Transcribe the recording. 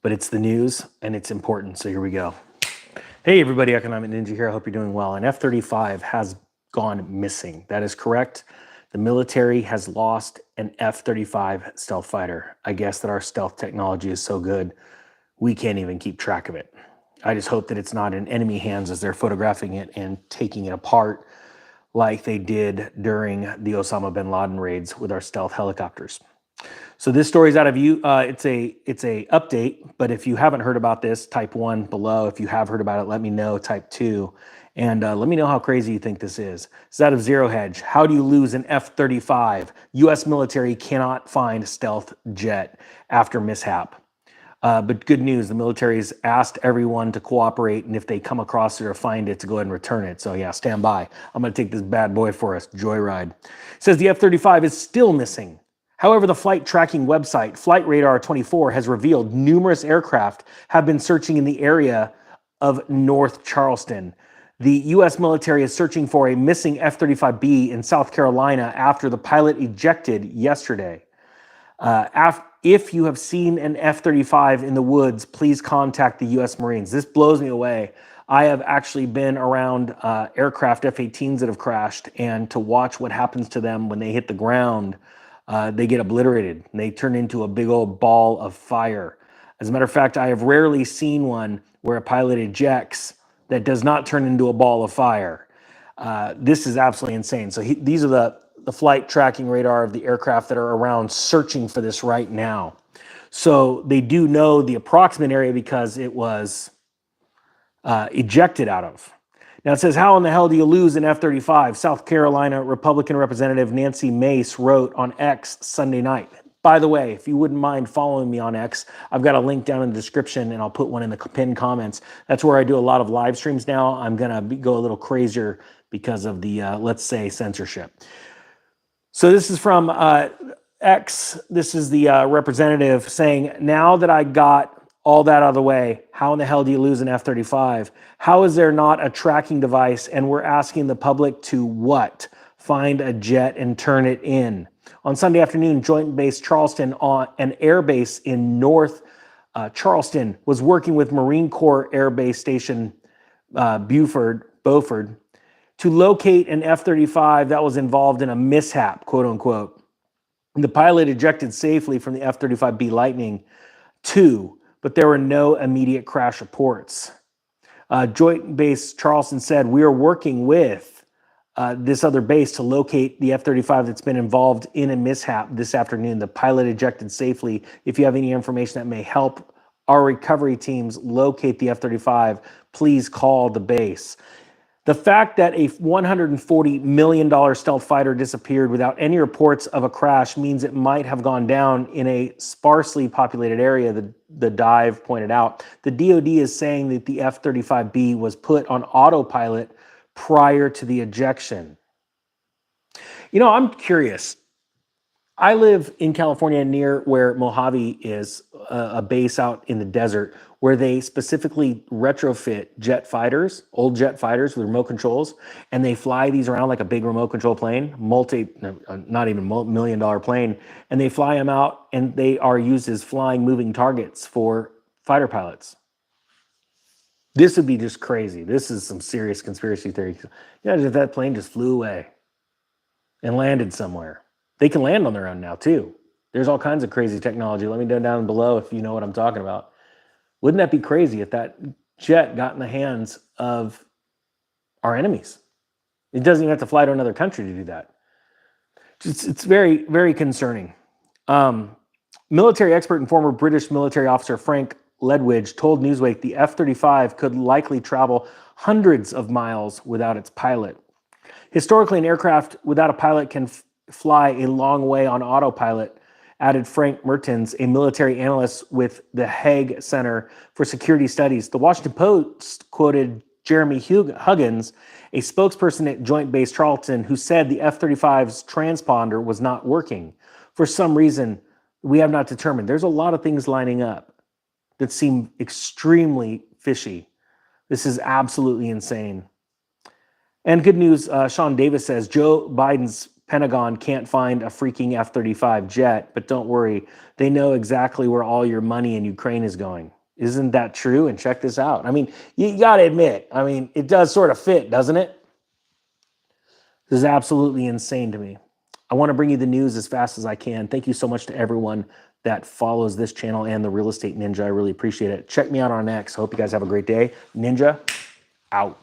but it's the news and it's important. So here we go. Hey, everybody, Economic Ninja here. I hope you're doing well. An F-35 has gone missing. That is correct. The military has lost an F-35 stealth fighter. I guess that our stealth technology is so good, we can't even keep track of it. I just hope that it's not in enemy hands as they're photographing it and taking it apart like they did during the Osama bin Laden raids with our stealth helicopters. So this story is out of you. It's a update, but if you haven't heard about this, type 1 below. If you have heard about it, let me know, type 2. And let me know how crazy you think this is. It's out of Zero Hedge. How do you lose an F-35? U.S. military cannot find stealth jet after mishap. But good news, the military has asked everyone to cooperate, and if they come across it or find it, to go ahead and return it. So yeah, stand by. I'm going to take this bad boy for us. Joyride. It says the F-35 is still missing. However, the flight tracking website, Flight Radar 24, has revealed numerous aircraft have been searching in the area of North Charleston. The U.S. military is searching for a missing F-35B in South Carolina after the pilot ejected yesterday. If you have seen an F-35 in the woods, please contact the U.S. Marines. This blows me away. I have actually been around aircraft F-18s that have crashed, and to watch what happens to them when they hit the ground, they get obliterated and they turn into a big old ball of fire. As a matter of fact, I have rarely seen one where a pilot ejects that does not turn into a ball of fire. This is absolutely insane. So these are the flight tracking radar of the aircraft that are around searching for this right now. So they do know the approximate area because it was ejected out of. Now it says, how in the hell do you lose an F-35? South Carolina Republican Representative Nancy Mace wrote on X Sunday night. By the way, if you wouldn't mind following me on X, I've got a link down in the description and I'll put one in the pinned comments. That's where I do a lot of live streams now. I'm going to go a little crazier because of the, let's say, censorship. So this is from X. This is the representative saying, now that I got all that out of the way, how in the hell do you lose an F-35? How is there not a tracking device? And we're asking the public to what? Find a jet and turn it in. On Sunday afternoon, Joint Base Charleston, on an air base in North Charleston, was working with Marine Corps Air Base Station Beaufort, to locate an F-35 that was involved in a mishap, quote unquote. The pilot ejected safely from the F-35B Lightning II, but there were no immediate crash reports. Joint Base Charleston said, we are working with this other base to locate the F-35 that's been involved in a mishap this afternoon. The pilot ejected safely. If you have any information that may help our recovery teams locate the F-35, please call the base. The fact that a $140 million stealth fighter disappeared without any reports of a crash means it might have gone down in a sparsely populated area, the dive pointed out. The DoD is saying that the F-35B was put on autopilot prior to the ejection. You know, I'm curious. I live in California near where Mojave is, a base out in the desert, where they specifically retrofit jet fighters, old jet fighters with remote controls, and they fly these around like a big remote control plane, not even $1 million plane, and they fly them out, and they are used as flying moving targets for fighter pilots. This would be just crazy. This is some serious conspiracy theory. Imagine if that plane just flew away and landed somewhere. They can land on their own now, too. There's all kinds of crazy technology. Let me know down below if you know what I'm talking about. Wouldn't that be crazy if that jet got in the hands of our enemies? It doesn't even have to fly to another country to do that. It's very, very concerning. Military expert and former British military officer Frank Ledwidge told Newsweek the F-35 could likely travel hundreds of miles without its pilot. Historically, an aircraft without a pilot can fly a long way on autopilot, added Frank Mertens, a military analyst with the Hague Center for Security Studies. The Washington Post quoted Jeremy Huggins, a spokesperson at Joint Base Charleston, who said the F-35's transponder was not working. For some reason, we have not determined. There's a lot of things lining up that seem extremely fishy. This is absolutely insane. And good news, Sean Davis says, Joe Biden's Pentagon can't find a freaking F-35 jet, but don't worry, they know exactly where all your money in Ukraine is going. Isn't that true? And check this out. I mean, you got to admit, I mean, it does sort of fit, doesn't it? This is absolutely insane to me. I want to bring you the news as fast as I can. Thank you so much to everyone that follows this channel and the Real Estate Ninja. I really appreciate it. Check me out on X. I hope you guys have a great day. Ninja, out.